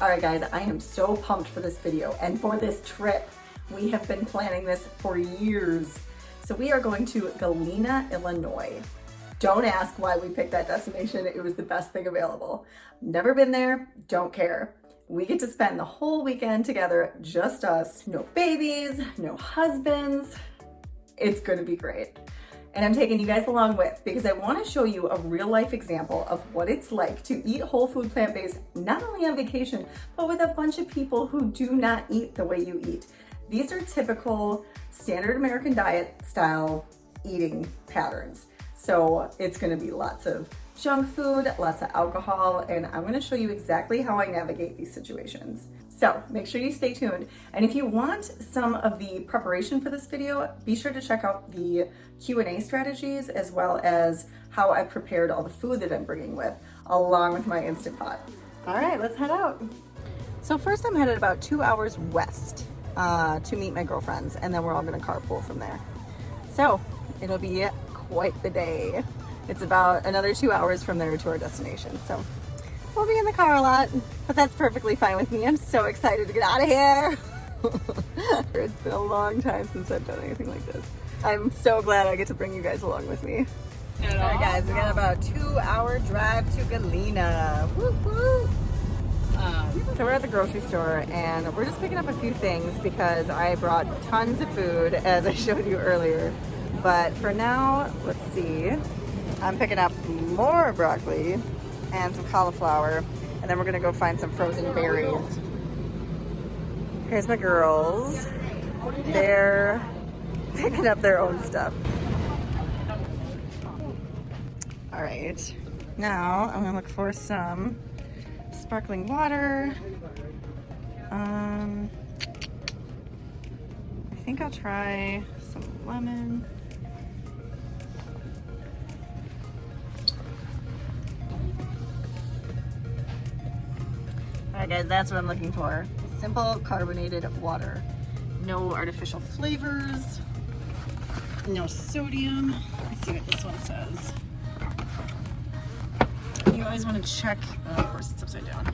All right guys, I am so pumped for this video and for this trip. We have been planning this for years. So we are going to Galena, Illinois. Don't ask why we picked that destination. It was the best thing available. Never been there, don't care. We get to spend the whole weekend together, just us. No babies, no husbands. It's gonna be great. And I'm taking you guys along with, because I wanna show you a real life example of what it's like to eat whole food plant-based, not only on vacation, but with a bunch of people who do not eat the way you eat. These are typical standard American diet style eating patterns. So it's gonna be lots of junk food, lots of alcohol, and I'm gonna show you exactly how I navigate these situations. So make sure you stay tuned. And if you want some of the preparation for this video, be sure to check out the Q&A strategies, as well as how I prepared all the food that I'm bringing with, along with my Instant Pot. All right, let's head out. So first I'm headed about 2 hours west to meet my girlfriends, and then we're all gonna carpool from there. So it'll be quite the day. It's about another 2 hours from there to our destination. So we'll be in the car a lot, but that's perfectly fine with me. I'm so excited to get out of here. It's been a long time since I've done anything like this. I'm so glad I get to bring you guys along with me. All right guys, we got about a 2 hour drive to Galena. Woo woo. So we're at the grocery store and we're just picking up a few things because I brought tons of food, as I showed you earlier. But for now, let's see. I'm picking up more broccoli and some cauliflower, and then we're gonna go find some frozen berries. Here's my girls. They're picking up their own stuff. All right, now I'm gonna look for some sparkling water. I think I'll try some lemon. All right guys, that's what I'm looking for. Simple carbonated water. No artificial flavors, no sodium. Let's see what this one says. You always want to check, oh, of course it's upside down.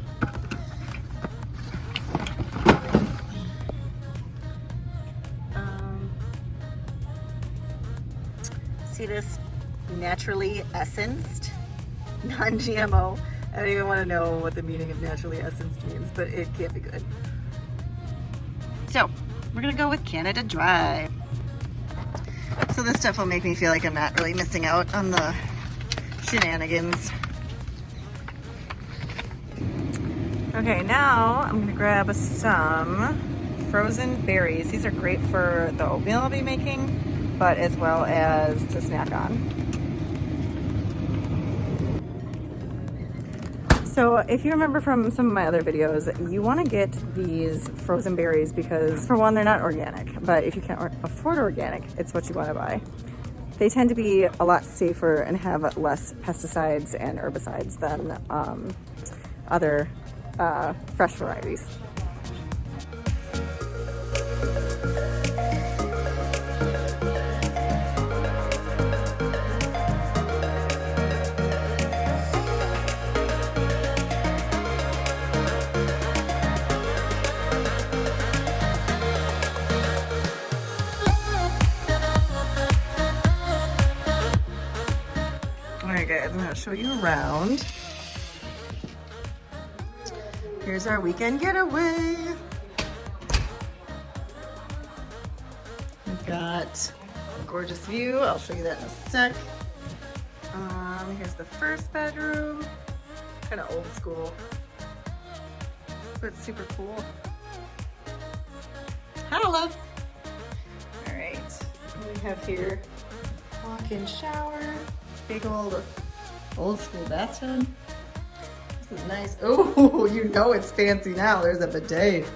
See this? Naturally essenced, non-GMO. I don't even want to know what the meaning of naturally essenced means, but it can't be good. So we're gonna go with Canada Dry. So this stuff will make me feel like I'm not really missing out on the shenanigans. Okay, now I'm gonna grab some frozen berries. These are great for the oatmeal I'll be making, but as well as to snack on. So if you remember from some of my other videos, you want to get these frozen berries because, for one, they're not organic, but if you can't afford organic, it's what you want to buy. They tend to be a lot safer and have less pesticides and herbicides than other fresh varieties. Guys, I'm gonna show you around. Here's our weekend getaway. We've got a gorgeous view. I'll show you that in a sec. Here's the first bedroom. Kind of old school, but super cool. Hello. All right, we have here walk-in shower. Big old school bathtub. This is nice. Oh, you know it's fancy now. There's a bidet.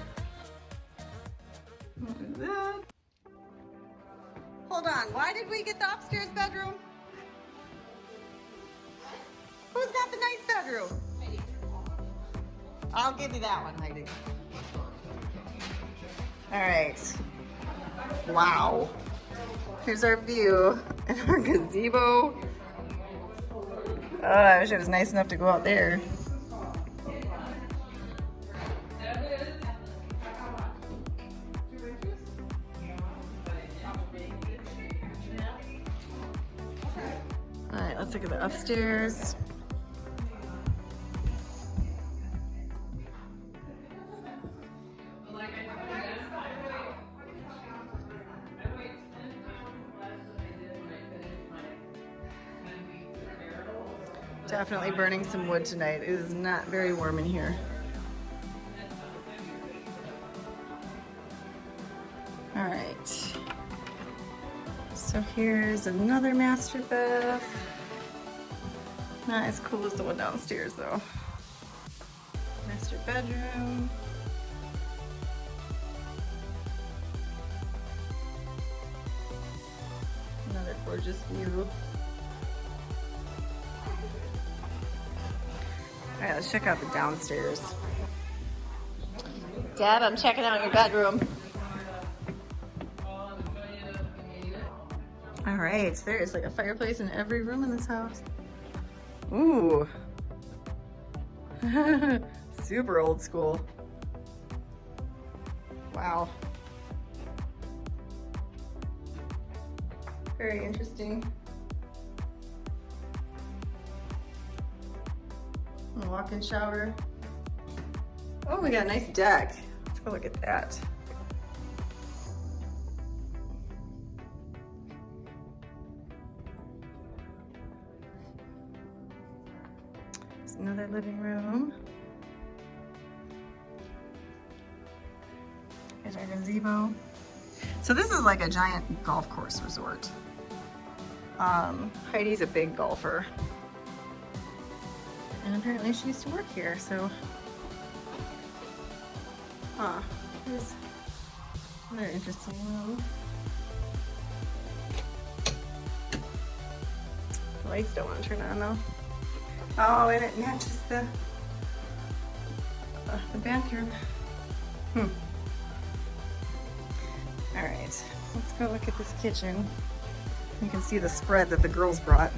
What is that? Hold on. Why did we get the upstairs bedroom? Who's got the nice bedroom? I'll give you that one, Heidi. All right. Wow. Here's our view and our gazebo. Oh, I wish it was nice enough to go out there. downstairs. Definitely burning some wood tonight. It is not very warm in here. All right. So here's another master bath. Not as cool as the one downstairs though. Master bedroom. Another gorgeous view. All right, let's check out the downstairs. Dad, I'm checking out your bedroom. All right, there is like a fireplace in every room in this house. Ooh. Super old school. Wow. Very interesting. A walk-in shower. Oh, we got a nice deck. Let's go look at that. There's another living room. Here's our gazebo. So this is like a giant golf course resort. Heidi's a big golfer. And apparently she used to work here, so. Here's another interesting room. The lights don't want to turn on though. Oh, and it matches the bathroom. All right, let's go look at this kitchen. You can see the spread that the girls brought.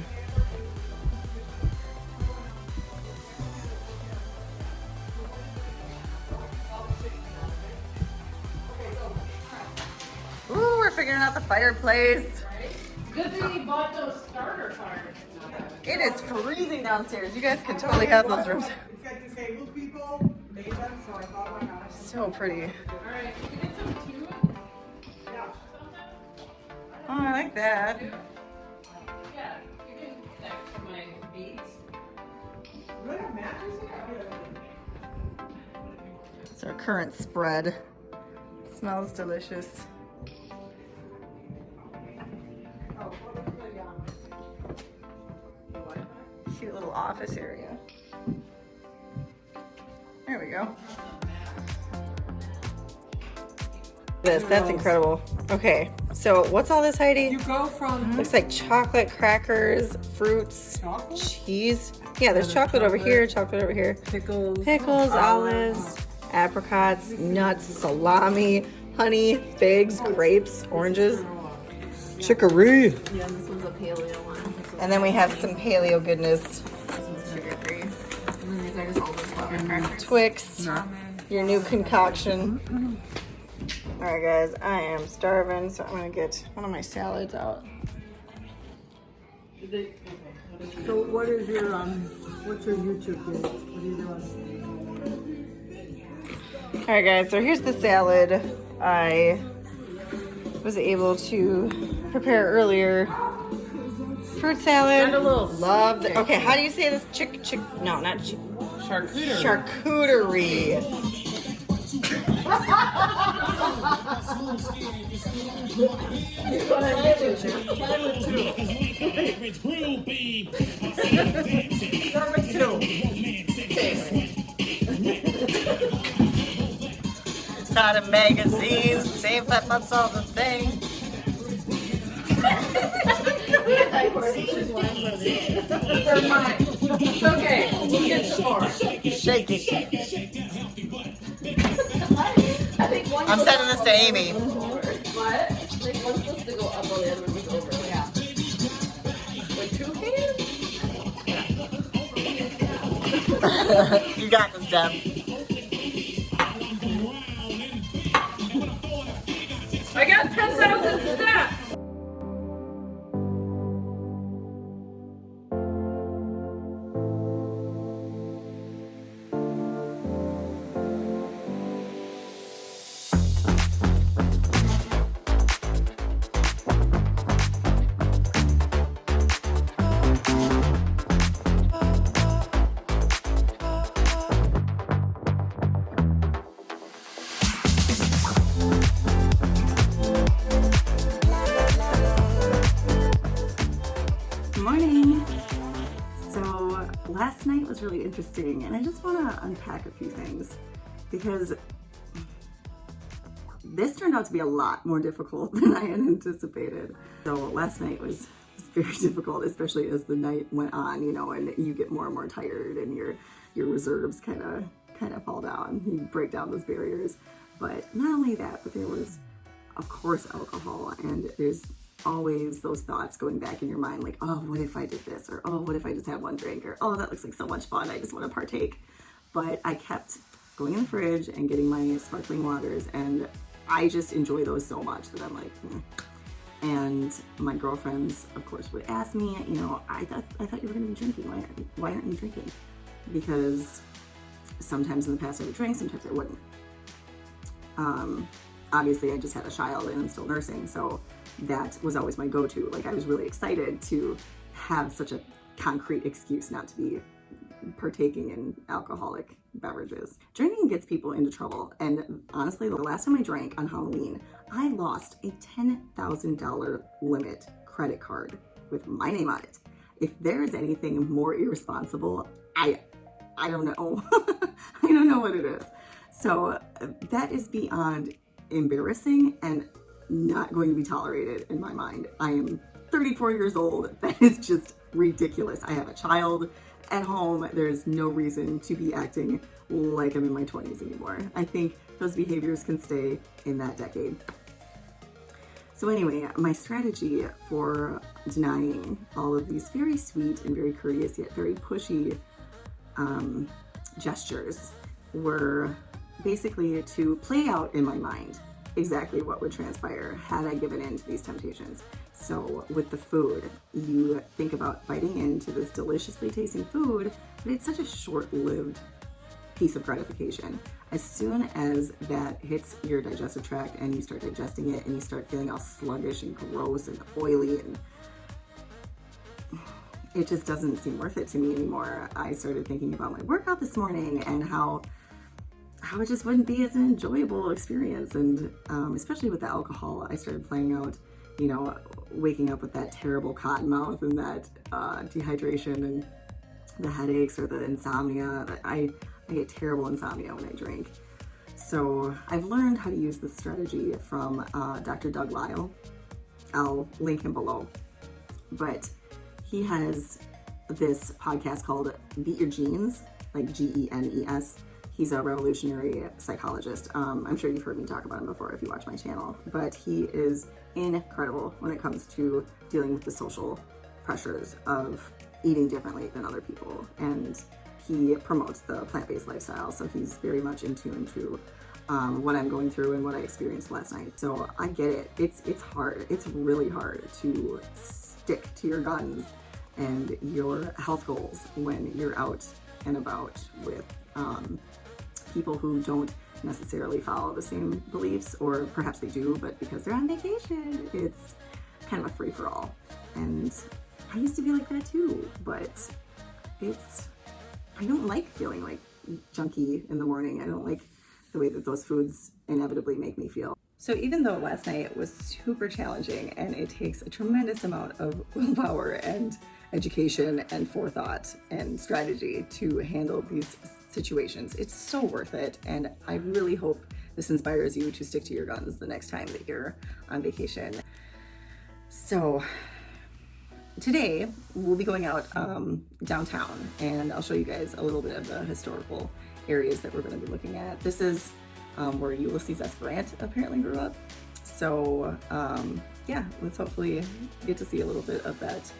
Ooh, we're figuring out the fireplace. Good thing you bought those starter cards. It is freezing downstairs. You guys can totally have those rooms. It's got disabled people made them, so I thought, why not? So pretty. Alright, can we get some too? Yeah. Oh, I like that. Yeah, you can connect to my beads. Do I have matches here? It's our current spread. Smells delicious. Oh, what was the, Cute little office area. There we go. That's incredible. Okay, so what's all this, Heidi? You go from Looks like chocolate, crackers, fruits, chocolate, cheese. Yeah, there's chocolate over here, chocolate over here. Pickles, olives, apricots, nuts, salami, honey, figs, grapes, oranges, chicory. Yeah, this one's a paleo one. And then we have some paleo goodness. This one's sugar-free. And then these are just all those butter crackers. Twix, your new concoction. All right, guys, I am starving, so I'm gonna get one of my salads out. So what is your what's your YouTube page? What are you doing? All right, guys, so here's the salad I was able to prepare earlier. Fruit salad. Love the, okay, how do you say this? No, not Charcuterie. Charcuterie. It's not a magazine. Save that much all the thing. They're mine. It's okay. We'll get some more. Shake it. I think one I'm sending this to Amy. What? I think one's supposed to go up while the other one goes over. Yeah. With 2 hands? You got this, Deb. I got 10,000 steps! last night was really interesting, and I just want to unpack a few things because this turned out to be a lot more difficult than I had anticipated. So last night was very difficult, especially as the night went on, you know, and you get more and more tired and your reserves kind of fall down. You break down those barriers. But not only that, but there was, of course, alcohol, and there's always those thoughts going back in your mind like, oh, what if I did this? Or, oh, what if I just had one drink? Or, oh, that looks like so much fun, I just want to partake. But I kept going in the fridge and getting my sparkling waters, and I just enjoy those so much that I'm like, And my girlfriends, of course, would ask me, you know, I thought you were going to be drinking. Why aren't you drinking? Because sometimes in the past I would drink, sometimes I wouldn't. Obviously, I just had a child and I'm still nursing, so that was always my go-to. Like, I was really excited to have such a concrete excuse not to be partaking in alcoholic beverages. Drinking gets people into trouble, and honestly, the last time I drank on Halloween, I lost a $10,000 limit credit card with my name on it. If there is anything more irresponsible, I don't know. I don't know what it is. So that is beyond embarrassing and not going to be tolerated in my mind. I am 34 years old. That is just ridiculous. I have a child at home. There's no reason to be acting like I'm in my 20s anymore. I think those behaviors can stay in that decade. So anyway, my strategy for denying all of these very sweet and very courteous yet very pushy gestures were basically to play out in my mind exactly what would transpire had I given in to these temptations. So with the food, you think about biting into this deliciously tasting food, but it's such a short-lived piece of gratification. As soon as that hits your digestive tract and you start digesting it and you start feeling all sluggish and gross and oily, and it just doesn't seem worth it to me anymore. I started thinking about my workout this morning and how it just wouldn't be as an enjoyable experience. And especially with the alcohol, I started playing out, you know, waking up with that terrible cotton mouth and that dehydration and the headaches or the insomnia. I get terrible insomnia when I drink. So I've learned how to use this strategy from Dr. Doug Lisle. I'll link him below. But he has this podcast called Beat Your Genes, like Genes. He's a revolutionary psychologist. I'm sure you've heard me talk about him before if you watch my channel, but he is incredible when it comes to dealing with the social pressures of eating differently than other people. And he promotes the plant-based lifestyle, so he's very much in tune to what I'm going through and what I experienced last night. So I get it. It's hard. It's really hard to stick to your guns and your health goals when you're out and about with people who don't necessarily follow the same beliefs, or perhaps they do, but because they're on vacation, it's kind of a free-for-all. And I used to be like that too, but I don't like feeling like junky in the morning. I don't like the way that those foods inevitably make me feel. So even though last night was super challenging and it takes a tremendous amount of willpower and education and forethought and strategy to handle these situations, it's so worth it. And I really hope this inspires you to stick to your guns the next time that you're on vacation. So today we'll be going out downtown, and I'll show you guys a little bit of the historical areas that we're going to be looking at. This is where Ulysses S. Grant apparently grew up. So yeah, let's hopefully get to see a little bit of that.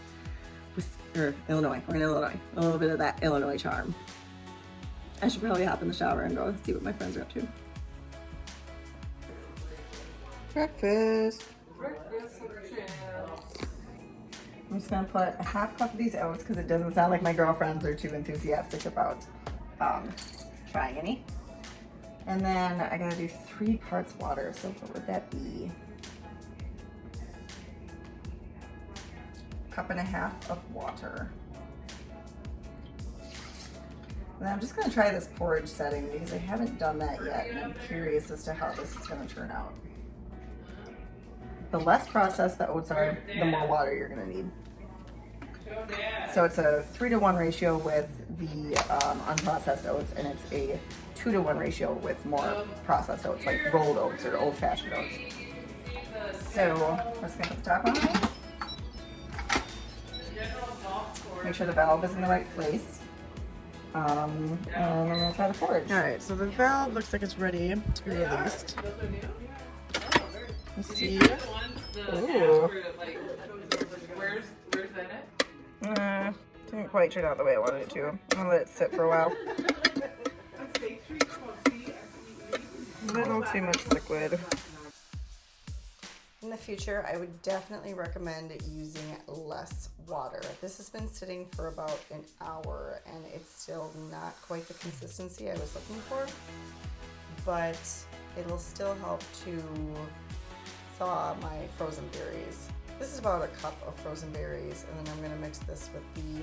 Illinois. We're in Illinois. A little bit of that Illinois charm. I should probably hop in the shower and go see what my friends are up to. Breakfast. I'm just gonna put a half cup of these oats because it doesn't sound like my girlfriends are too enthusiastic about trying any. And then I gotta do 3 parts water. So what would that be? 1.5 cups of water. And I'm just gonna try this porridge setting because I haven't done that yet, and I'm curious as to how this is gonna turn out. The less processed the oats are, the more water you're gonna need. So it's a 3-to-1 ratio with the unprocessed oats, and it's a 2-to-1 ratio with more processed oats, like rolled oats or old-fashioned oats. So let's get the top on. Make sure the valve is in the right place. And I'm gonna try the porridge. All right, so the valve looks like it's ready to be released. Let's see. Ooh. Didn't quite turn out the way I wanted it to. I'm gonna let it sit for a while. A little too much liquid. In the future, I would definitely recommend using less water. This has been sitting for about an hour and it's still not quite the consistency I was looking for, but it'll still help to thaw my frozen berries. This is about a cup of frozen berries, and then I'm gonna mix this with the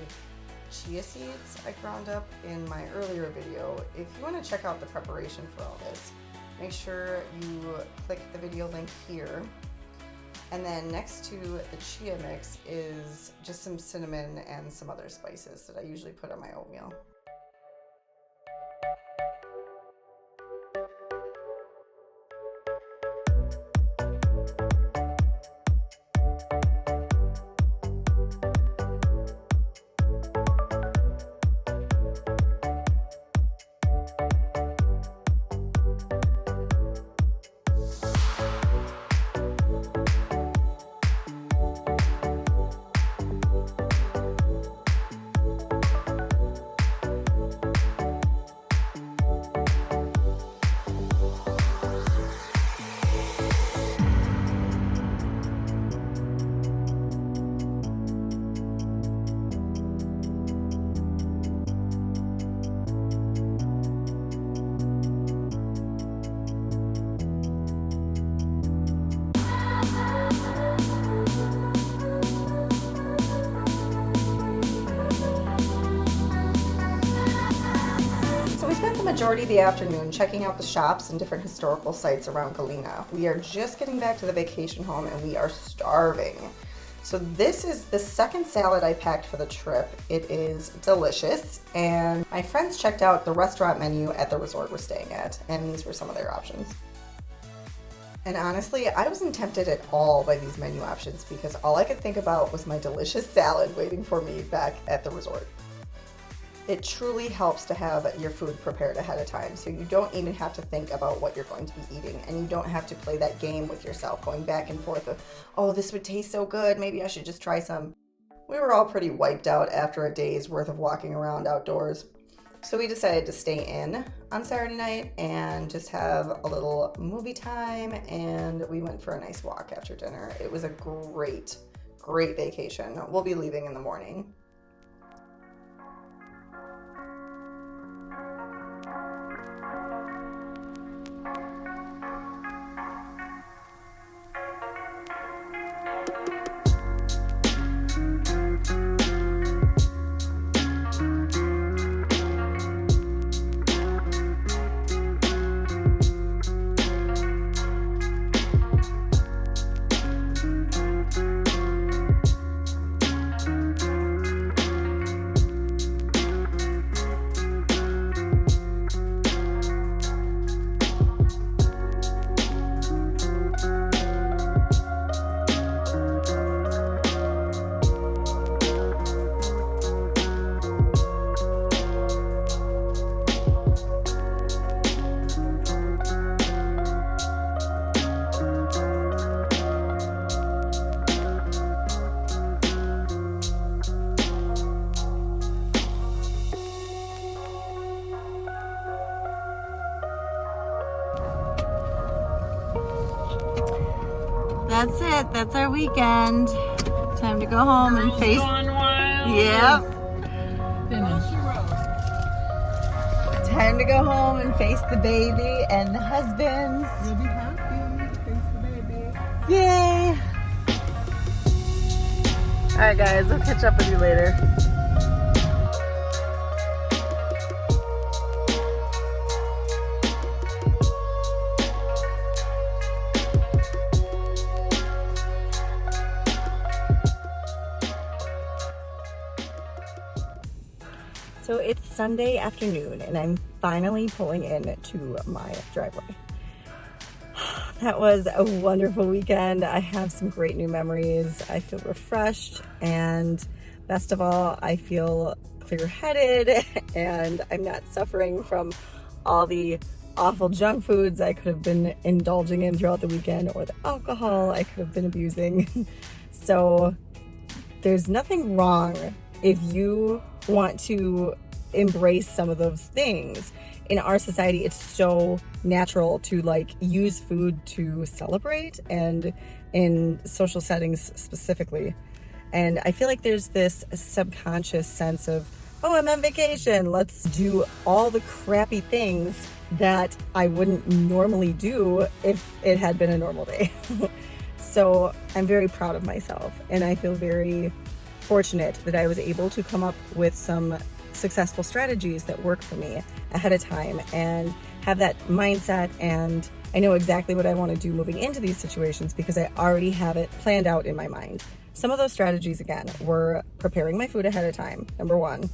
chia seeds I ground up in my earlier video. If you wanna check out the preparation for all this, make sure you click the video link here. And then next to the chia mix is just some cinnamon and some other spices that I usually put on my oatmeal. Majority of the afternoon checking out the shops and different historical sites around Galena. We are just getting back to the vacation home and we are starving. So this is the second salad I packed for the trip. It is delicious, and my friends checked out the restaurant menu at the resort we're staying at, and these were some of their options. And honestly, I wasn't tempted at all by these menu options because all I could think about was my delicious salad waiting for me back at the resort. It truly helps to have your food prepared ahead of time, so you don't even have to think about what you're going to be eating, and you don't have to play that game with yourself, going back and forth of, oh, this would taste so good, maybe I should just try some. We were all pretty wiped out after a day's worth of walking around outdoors, so we decided to stay in on Saturday night and just have a little movie time, and we went for a nice walk after dinner. It was a great, great vacation. We'll be leaving in the morning. That's it. That's our weekend. Time to go home and face. Yep. Time to go home and face the baby and the husbands. You'll be happy to face the baby. Yay! All right, guys. I'll catch up with you later. So it's Sunday afternoon and I'm finally pulling in to my driveway. That was a wonderful weekend. I have some great new memories. I feel refreshed, and best of all, I feel clear-headed and I'm not suffering from all the awful junk foods I could have been indulging in throughout the weekend, or the alcohol I could have been abusing. So there's nothing wrong if you want to embrace some of those things. In our society, it's so natural to like use food to celebrate, and in social settings specifically. And I feel like there's this subconscious sense of, oh, I'm on vacation, let's do all the crappy things that I wouldn't normally do if it had been a normal day. So I'm very proud of myself, and I feel very fortunate that I was able to come up with some successful strategies that work for me ahead of time and have that mindset, and I know exactly what I want to do moving into these situations because I already have it planned out in my mind. Some of those strategies, again, were preparing my food ahead of time, number one,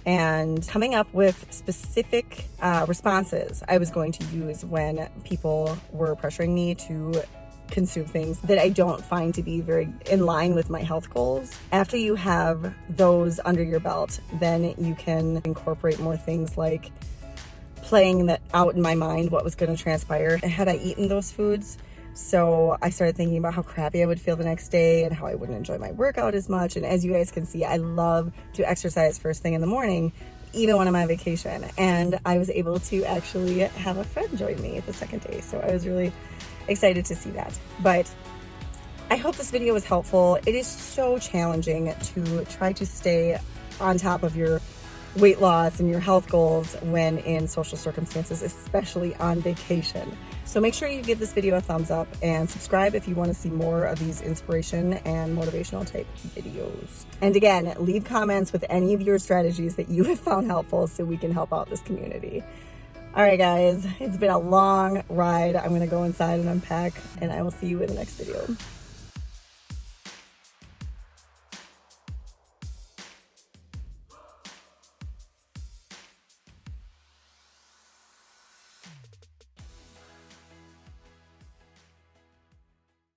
and coming up with specific responses I was going to use when people were pressuring me to consume things that I don't find to be very in line with my health goals. After you have those under your belt, then you can incorporate more things like playing that out in my mind what was going to transpire had I eaten those foods. So I started thinking about how crappy I would feel the next day and how I wouldn't enjoy my workout as much. And as you guys can see, I love to exercise first thing in the morning, even when I'm on vacation. And I was able to actually have a friend join me the second day. So I was really excited to see that. But I hope this video was helpful. It is so challenging to try to stay on top of your weight loss and your health goals when in social circumstances, especially on vacation. So make sure you give this video a thumbs up and subscribe if you want to see more of these inspiration and motivational type videos. And again, leave comments with any of your strategies that you have found helpful so we can help out this community. All right, guys, it's been a long ride. I'm going to go inside and unpack, and I will see you in the next video.